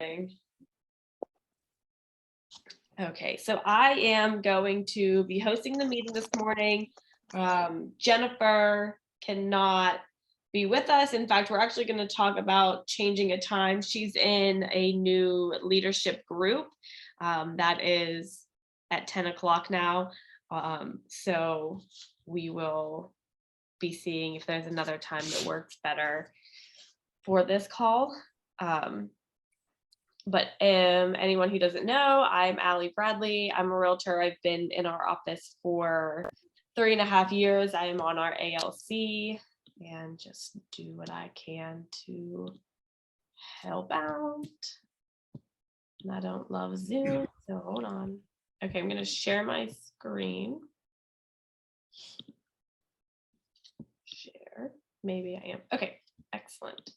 morning. Okay, so I am going to be hosting the meeting this morning. Jennifer cannot be with us. In fact, we're actually going to talk about changing a time. She's in a new leadership group that is at 10 o'clock now. So we will be seeing if there's another time that works better for this call. But anyone who doesn't know, I'm Allie Bradley. I'm a realtor. I've been in our office for 3.5 years. I am on our ALC and just do what I can to help out. And I don't love Zoom, so hold on. Okay, I'm going to share my screen. Share. Maybe I am. Okay, excellent.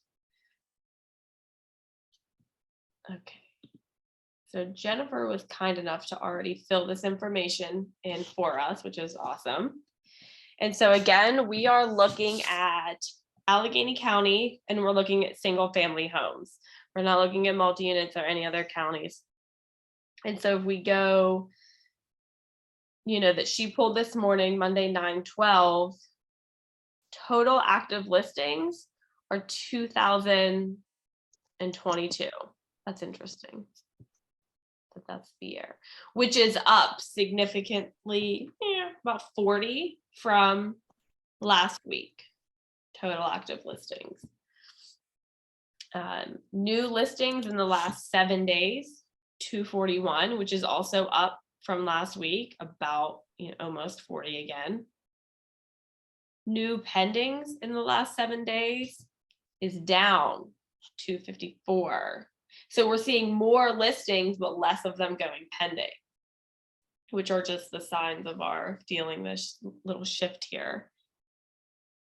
Okay. So Jennifer was kind enough to already fill this information in for us, which is awesome. And so again, we are looking at Allegheny County and we're looking at single family homes. We're not looking at multi-units or any other counties. And so if we go, that she pulled this morning, Monday, 9/12, total active listings are 2,022. That's interesting. That's the year, which is up significantly, about 40 from last week, total active listings. New listings in the last 7 days, 241, which is also up from last week, about almost 40 again. New pendings in the last 7 days is down 254. So we're seeing more listings, but less of them going pending, which are just the signs of our feeling this little shift here.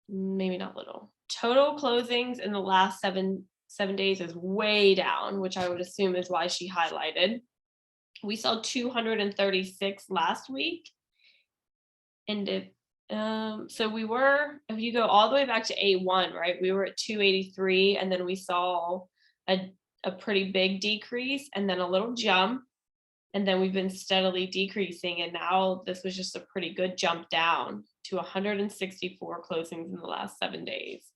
Maybe not little. Total closings in the last seven days is way down, which I would assume is why she highlighted. We saw 236 last week. And so we were, if you go all the way back to A1, right, we were at 283, and then we saw a pretty big decrease and then a little jump, and then we've been steadily decreasing, and now this was just a pretty good jump down to 164 closings in the last 7 days.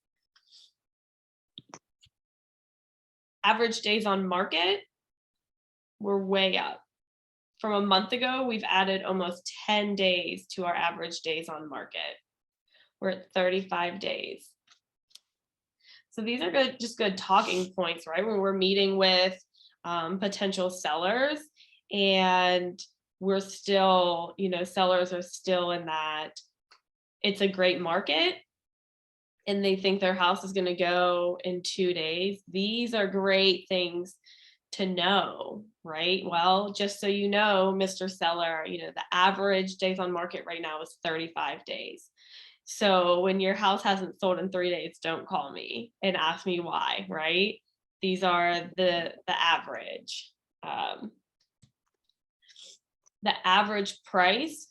Average days on market, we're way up. From a month ago, we've added almost 10 days to our average days on market. We're at 35 days. So these are good talking points, right? When we're meeting with potential sellers, and we're still, sellers are still in that it's a great market and they think their house is going to go in 2 days. These are great things to know, right? Well, just so you know, Mr. Seller, the average days on market right now is 35 days. So when your house hasn't sold in 3 days, don't call me and ask me why, right? These are the average. The average price,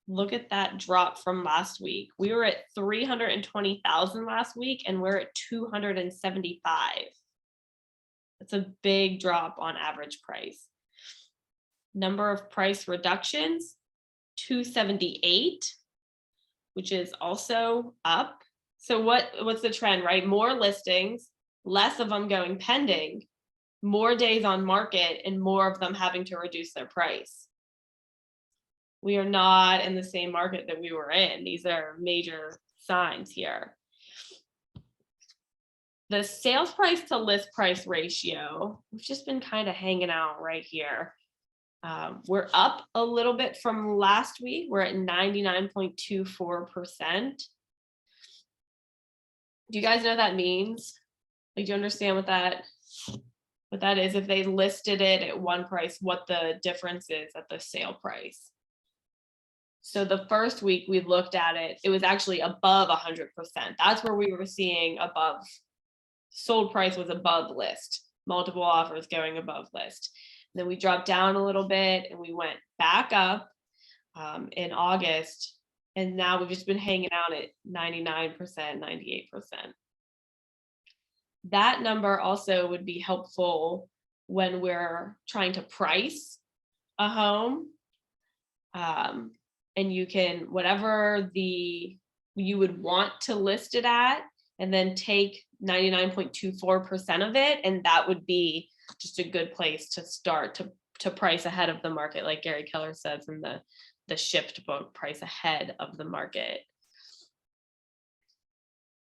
look at that drop from last week. We were at 320,000 last week and we're at 275. That's a big drop on average price. Number of price reductions, 278. Which is also up. So what's the trend, right? More listings, less of them going pending, more days on market, and more of them having to reduce their price. We are not in the same market that we were in. These are major signs here. The sales price to list price ratio, we've just been kind of hanging out right here. We're up a little bit from last week. We're at 99.24%. Do you guys know what that means? Like, do you understand what that is? If they listed it at one price, what the difference is at the sale price. So the first week we looked at it, it was actually above 100%. That's where we were seeing above. Sold price was above list. Multiple offers going above list. Then we dropped down a little bit and we went back up in August. And now we've just been hanging out at 99%, 98%. That number also would be helpful when we're trying to price a home. And you can, whatever you would want to list it at, and then take 99.24% of it, and that would be just a good place to start to price ahead of the market, like Gary Keller says in the Shift book, Price Ahead of the Market.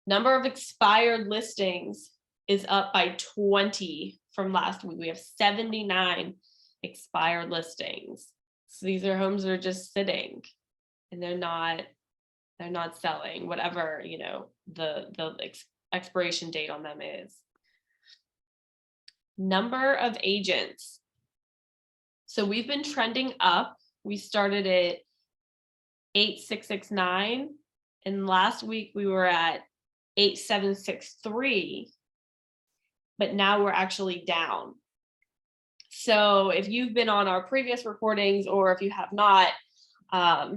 Number of expired listings is up by 20 from last week. We have 79 expired listings. So these are homes that are just sitting and they're not selling, whatever, the expiration date on them is. Number of agents. So we've been trending up. We started at 8,669, and last week we were at 8,763, but now we're actually down. So if you've been on our previous recordings, or if you have not, a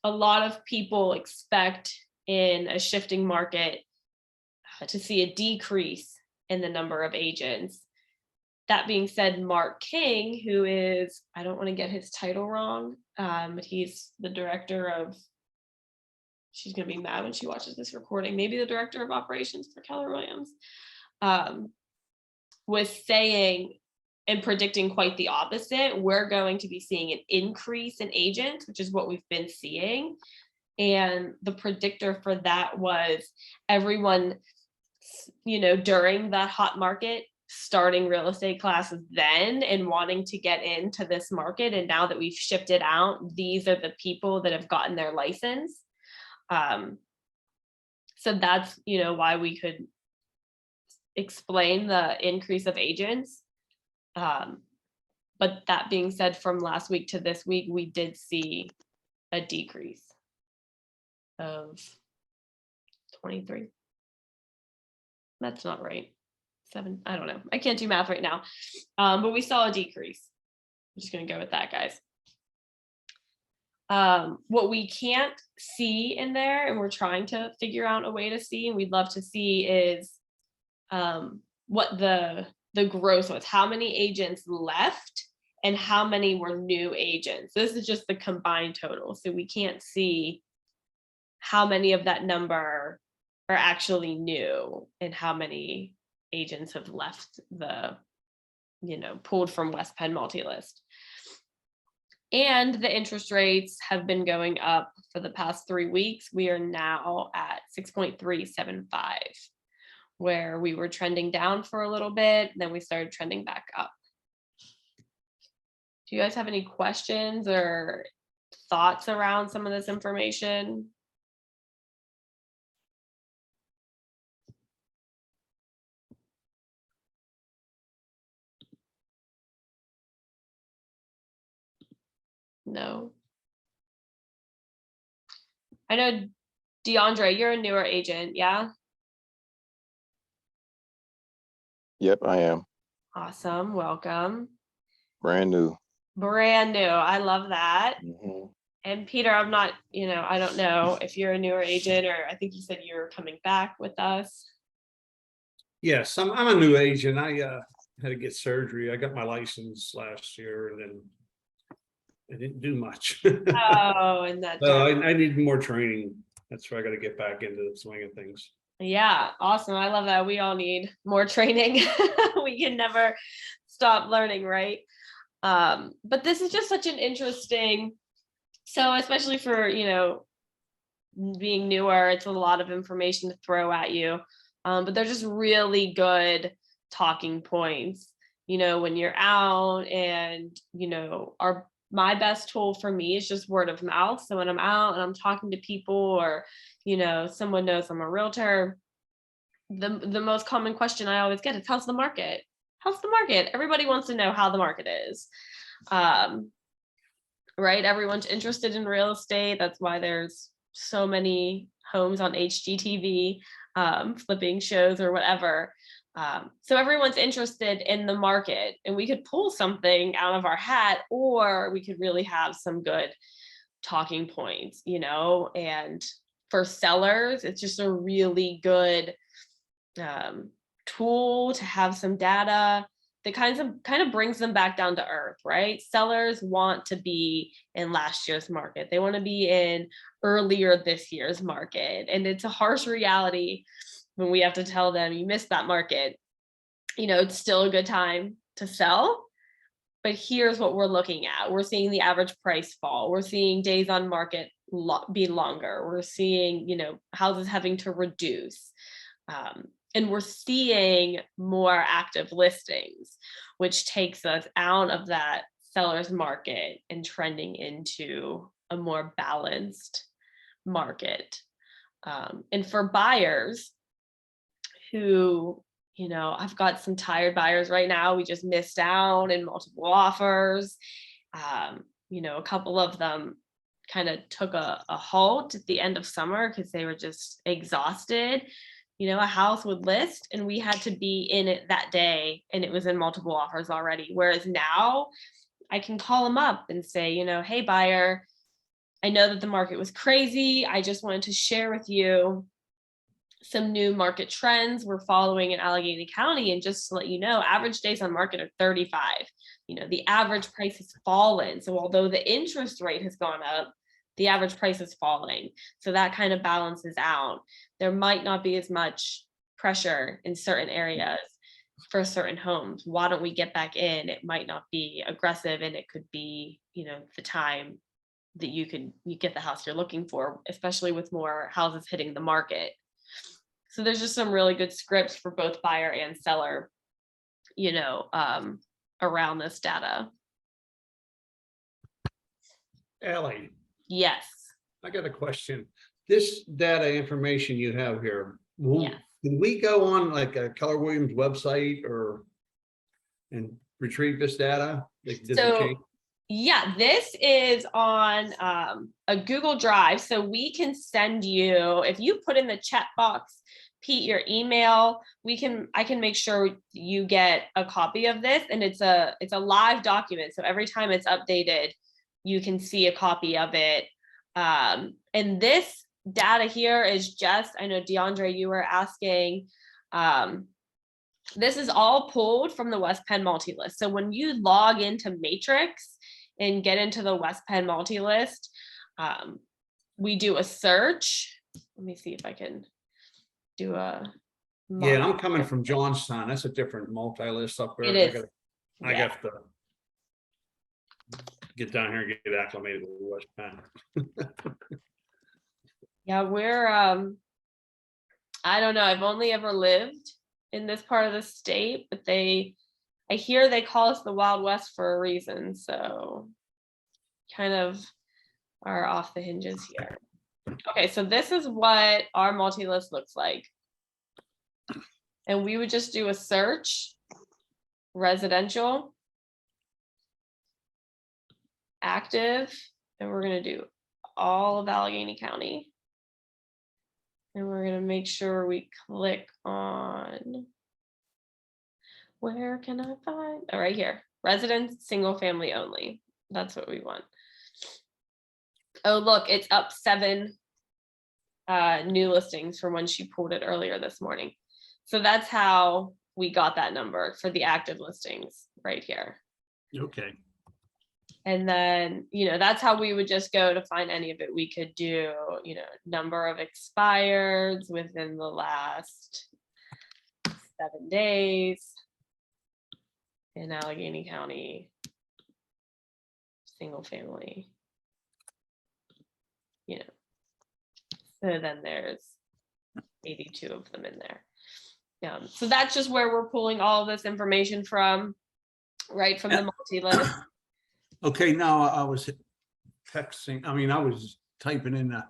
lot of people expect in a shifting market to see a decrease in the number of agents. That being said, Mark King, who is, I don't want to get his title wrong, but he's the director of, she's going to be mad when she watches this recording, maybe the director of operations for Keller Williams, was saying and predicting quite the opposite. We're going to be seeing an increase in agents, which is what we've been seeing. And the predictor for that was everyone, during that hot market, starting real estate classes then and wanting to get into this market. And now that we've shifted out, these are the people that have gotten their license. So that's, why we could explain the increase of agents. But that being said, from last week to this week, we did see a decrease of 23. That's not right. 7, I don't know. I can't do math right now. But we saw a decrease. I'm just going to go with that, guys. What we can't see in there, and we're trying to figure out a way to see, and we'd love to see, is what the gross was, how many agents left and how many were new agents. This is just the combined total. So we can't see how many of that number are actually new and how many agents have left the, pulled from West Penn Multi-List. And the interest rates have been going up for the past 3 weeks. We are now at 6.375. where we were trending down for a little bit, then we started trending back up. Do you guys have any questions or thoughts around some of this information? No. I know, DeAndre, you're a newer agent, yeah? Yep, I am. Awesome, welcome. Brand new. Brand new, I love that. Mhm. And Peter, I'm not, I don't know if you're a newer agent, or I think you said you were coming back with us. Yes, I'm a new agent. I had to get surgery. I got my license last year, and then I didn't do much. Oh, and that. So I need more training. That's where I got to get back into the swing of things. Yeah, awesome. I love that. We all need more training. We can never stop learning, right? But this is just such an interesting, so especially for, being newer, it's a lot of information to throw at you. But they're just really good talking points, when you're out, and, my best tool for me is just word of mouth. So when I'm out and I'm talking to people, or, someone knows I'm a realtor, the most common question I always get is, how's the market? How's the market? Everybody wants to know how the market is. Right? Everyone's interested in real estate. That's why there's so many homes on HGTV, flipping shows or whatever. So everyone's interested in the market, and we could pull something out of our hat, or we could really have some good talking points, and for sellers, it's just a really good tool to have some data. that kind of brings them back down to earth, right? Sellers want to be in last year's market. They want to be in earlier this year's market. And it's a harsh reality when we have to tell them you missed that market. You know, it's still a good time to sell. But here's what we're looking at. We're seeing the average price fall. We're seeing days on market be longer. We're seeing, you know, houses having to reduce. And we're seeing more active listings, which takes us out of that seller's market and trending into a more balanced market. And for buyers who, you know, I've got some tired buyers right now. We just missed out in multiple offers. You know, a couple of them kind of took a halt at the end of summer because they were just exhausted. You know, a house would list and we had to be in it that day and it was in multiple offers already. Whereas now I can call them up and say, you know, hey buyer, I know that the market was crazy. I just wanted to share with you some new market trends we're following in Allegheny County. And just to let you know, average days on market are 35. You know, the average price has fallen. So although the interest rate has gone up, the average price is falling. So that kind of balances out. There might not be as much pressure in certain areas for certain homes. Why don't we get back in? It might not be aggressive and it could be, you know, the time that you get the house you're looking for, especially with more houses hitting the market. So there's just some really good scripts for both buyer and seller, you know, around this data. Ellie, Yes. I got a question. This data information you have here, Yes. can we go on like a Keller Williams website and retrieve this data? Does it So change? yeah, this is on a Google Drive. So we can send you, if you put in the chat box, Pete, your email, I can make sure you get a copy of this, and it's a live document. So every time it's updated, you can see a copy of it. And this data here is just, I know DeAndre, you were asking, this is all pulled from the West Penn multi-list. So when you log into Matrix and get into the West Penn multi-list, we do a search. Let me see if I can do a. Yeah, I'm coming from Johnstown. That's a different multi-list up there. It is. I got to get down here and get acclimated with West Penn. Yeah, we're I don't know. I've only ever lived in this part of the state, but I hear they call us the Wild West for a reason. So kind of are off the hinges here. Okay, so this is what our multi-list looks like. And we would just do a search, residential, active, and we're going to do all of Allegheny County. And we're going to make sure we click on, where can I find? Oh, right here, residence, single family only. That's what we want. Oh, look, it's up 7 new listings from when she pulled it earlier this morning. So that's how we got that number for the active listings right here. Okay. And then, you know, that's how we would just go to find any of it. We could do, you know, number of expireds within the last 7 days in Allegheny County, single family, you know. So then there's 82 of them in there. So that's just where we're pulling all of this information from, right from the multi-list. Okay, now I was texting, I was typing in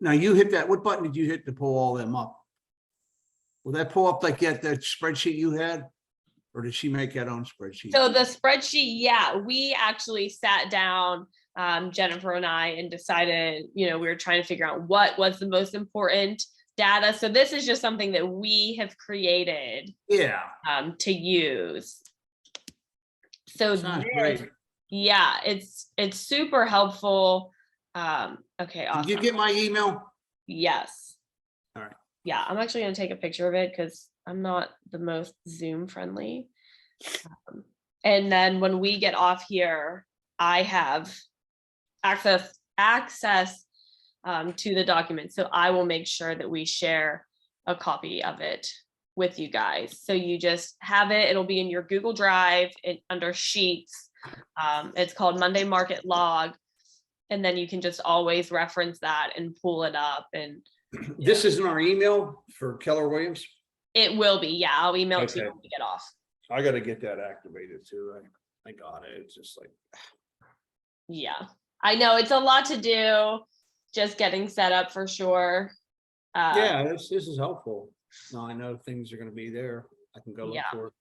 now you hit that, what button did you hit to pull all them up? Will that pull up like that spreadsheet you had? Or did she make that own spreadsheet? So the spreadsheet, yeah, we actually sat down, Jennifer and I, and decided, you know, we were trying to figure out what was the most important data. So this is just something that we have created Yeah. To use. So Sounds this, great. yeah, it's super helpful. Okay, awesome. Did you get my email? Yes. All right. Yeah, I'm actually gonna take a picture of it because I'm not the most Zoom friendly. And then when we get off here, I have access to the document. So I will make sure that we share a copy of it with you guys. So you just have it. It'll be in your Google Drive under Sheets. It's called Monday Market Log. And then you can just always reference that and pull it up. And This isn't our email for Keller Williams. it will be, yeah, I'll email it to you Okay. when we get off. I gotta get that activated too. I got it. It's just like, Yeah, I know it's a lot to do, just getting set up for sure. yeah, this is helpful. Now I know things are gonna be there. I can go look Yeah. for it.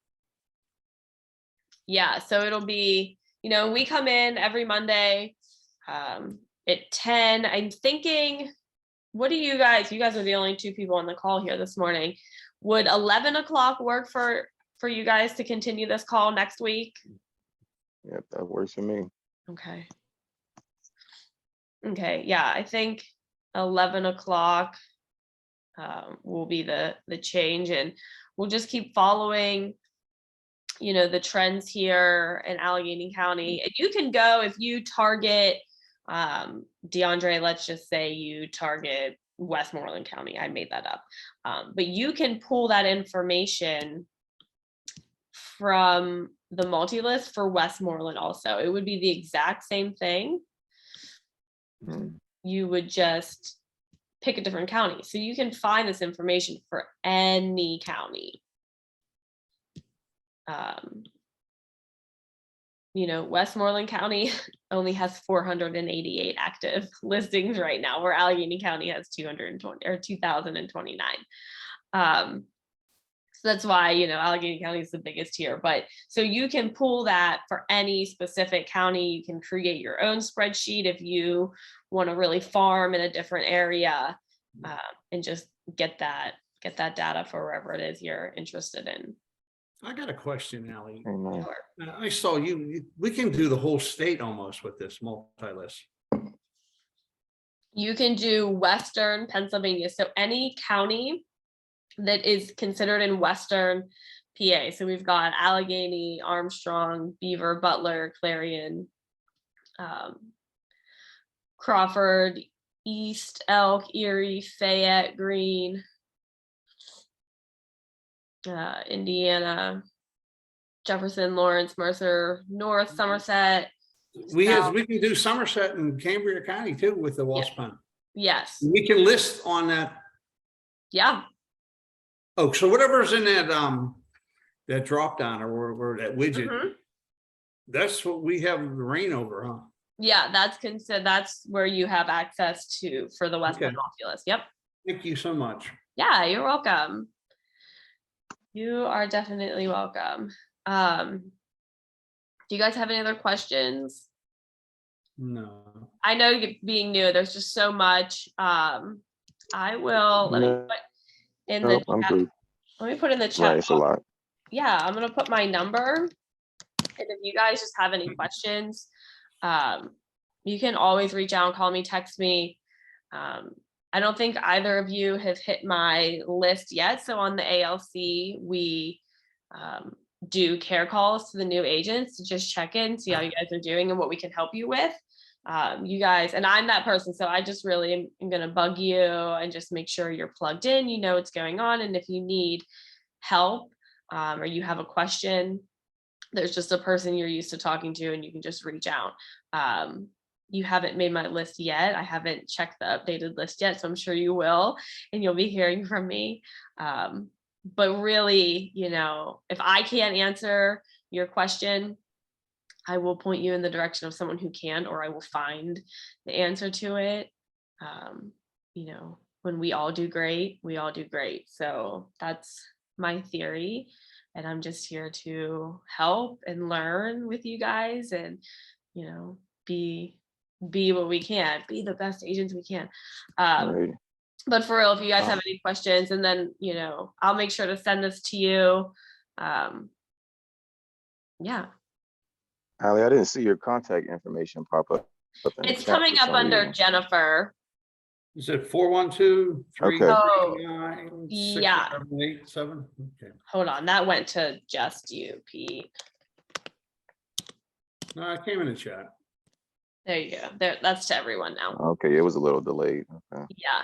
Yeah, so it'll be, we come in every Monday at 10. I'm thinking, what do you guys are the only two people on the call here this morning. Would 11 o'clock work for you guys to continue this call next week? Yep, that works for me. Okay. Okay, yeah, I think 11 o'clock will be the change, and we'll just keep following, the trends here in Allegheny County. And you can go if you target, DeAndre, let's just say you target Westmoreland County. I made that up. But you can pull that information from the multi-list for Westmoreland also. It would be the exact same thing. Mm. You would just pick a different county. So you can find this information for any county. Westmoreland County only has 488 active listings right now, where Allegheny County has 220 or 2,029. So that's why, Allegheny County is the biggest here. But so you can pull that for any specific county. You can create your own spreadsheet if you want to really farm in a different area, and just get that data for wherever it is you're interested in. I got a question, Ally. Very nice. Sure. I saw we can do the whole state almost with this multi-list. You can do Western Pennsylvania. So any county that is considered in Western PA. So we've got Allegheny, Armstrong, Beaver, Butler, Clarion, Crawford, East, Elk, Erie, Fayette, Greene, Indiana, Jefferson, Lawrence, Mercer, North, Somerset. We South. can do Somerset and Cambria County too with the Wasp Pen. Yes. We can list on that. Yeah. Oh, so whatever's in that drop down or that widget, Mhm. that's what we have the reign over, huh? Yeah, that's where you have access to for the Western Okay. multi-list. Yep. Thank you so much. Yeah, you're welcome. You are definitely welcome. Do you guys have any other questions? No. I know being new, there's just so much. I will let me No, put in the I'm chat. good. Let me put in the Right, chat. it's a lot. Yeah, I'm gonna put my number. And if you guys just have any questions, you can always reach out and call me, text me. I don't think either of you have hit my list yet. So on the ALC, we do care calls to the new agents to just check in, see how you guys are doing and what we can help you with. You guys, and I'm that person, so I just really am going to bug you and just make sure you're plugged in, you know what's going on. And if you need help or you have a question, there's just a person you're used to talking to and you can just reach out. You haven't made my list yet. I haven't checked the updated list yet, so I'm sure you will, and you'll be hearing from me. But really, if I can't answer your question, I will point you in the direction of someone who can, or I will find the answer to it. When we all do great, we all do great. So that's my theory. And I'm just here to help and learn with you guys and, be what we can, be the best agents we can. Right. But for real, if you guys have any questions, and then, I'll make sure to send this to you. Yeah. Allie, I didn't see your contact information pop up. In the It's chat coming for up some under reason. Jennifer. Is it 412 Okay. 339 Yeah. 6787? Okay. Hold on, that went to just you, Pete. No, I came in the chat. There you go. There, that's to everyone now. Okay, it was a little delayed. Okay. Yeah.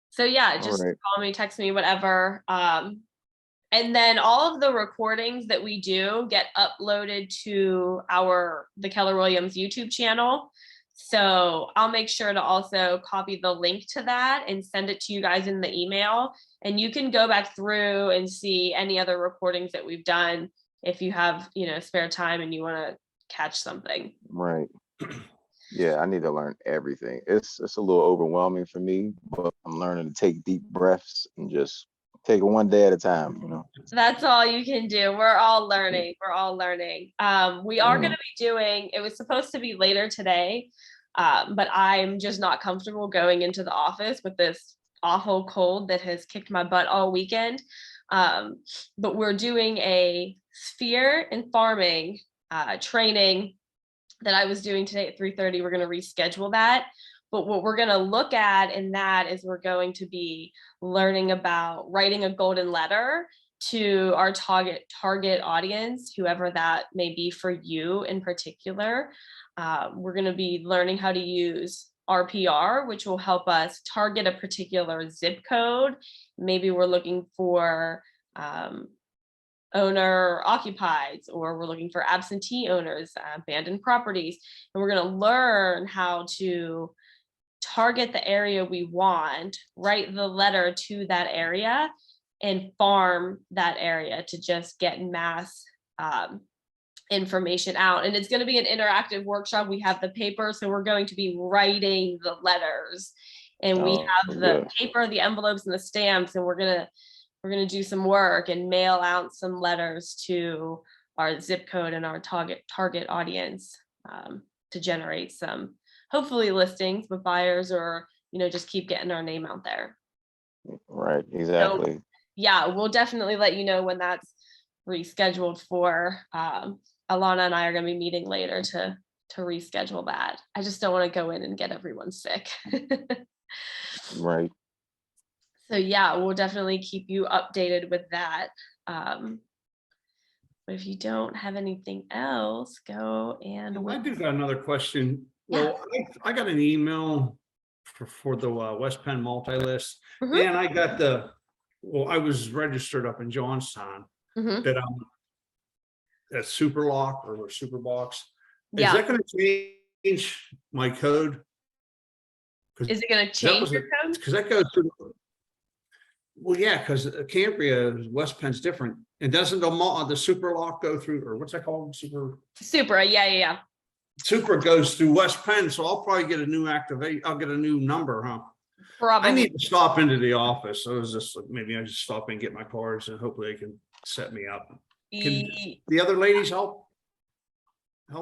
So yeah, All just right. call me, text me, whatever. And then all of the recordings that we do get uploaded to the Keller Williams YouTube channel. So I'll make sure to also copy the link to that and send it to you guys in the email. And you can go back through and see any other recordings that we've done if you have, spare time and you want to catch something. Right. Yeah, I need to learn everything. It's a little overwhelming for me, but I'm learning to take deep breaths and just take it one day at a time, you know. That's all you can do. We're all learning. We're all learning. We are going to be doing, it was supposed to be later today, but I'm just not comfortable going into the office with this awful cold that has kicked my butt all weekend. But we're doing a sphere and farming training that I was doing today at 3:30. We're going to reschedule that. But what we're going to look at in that is we're going to be learning about writing a golden letter to our target audience, whoever that may be for you in particular. We're going to be learning how to use RPR, which will help us target a particular zip code. Maybe we're looking for owner occupied, or we're looking for absentee owners, abandoned properties. And we're going to learn how to target the area we want, write the letter to that area, and farm that area to just get mass information out. And it's going to be an interactive workshop. We have the paper, so we're going to be writing the letters, and we have the paper, the envelopes, and the stamps, and we're gonna do some work and mail out some letters to our zip code and our target audience to generate some hopefully listings with buyers, or just keep getting our name out there. Right, exactly. So, yeah, we'll definitely let you know when that's rescheduled for. Alana and I are going to be meeting later to reschedule that. I just don't want to go in and get everyone sick. Right. So yeah, we'll definitely keep you updated with that. But if you don't have anything else, go and I do got another question. Well, I got an email for the West Penn multi-list, Mhm. and I got I was registered up in Johnstown Mhm. that I'm at Superlock or Superbox. Is Yeah. that going to change my code? Is it going to change your code? Because that goes through. Well, yeah, because Cambria, West Penn's different. And doesn't the Superlock go through, or what's that called? Super. Yeah. Super goes through West Penn, so I'll probably get a new I'll get a new number, huh? Probably. I need to stop into the office. So it's just maybe I just stop and get my cards, and hopefully they can set me up. Can the other ladies help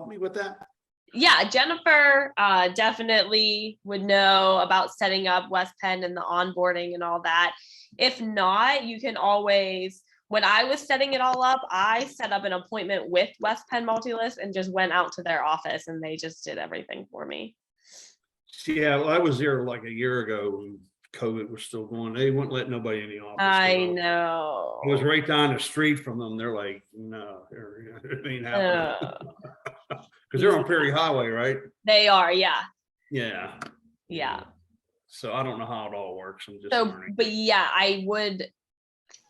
me with that? Yeah, Jennifer definitely would know about setting up West Penn and the onboarding and all that. If not, you can always, when I was setting it all up, I set up an appointment with West Penn Multilist and just went out to their office, and they just did everything for me. Yeah, well, I was there like a year ago when COVID was still going. They wouldn't let nobody in the office. I know. I was right down the street from them. They're like, no, it ain't happening. Because they're on Perry Highway, right? They are, yeah. Yeah. So I don't know how it all works. I'm just So, learning. but yeah, I would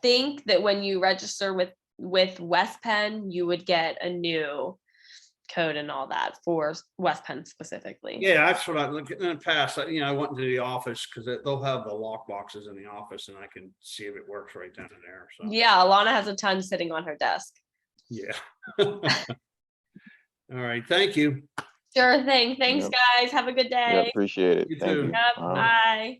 think that when you register with West Penn, you would get a new code and all that for West Penn specifically. Yeah, that's what I look at in the past. I went into the office because they'll have the lock boxes in the office, and I can see if it works right down in there. So Yeah, Alana has a ton sitting on her desk. yeah. All right, thank you. Sure thing. Thanks, guys. Have a good Yeah, day. appreciate it. You Thank too. you. Yep, bye.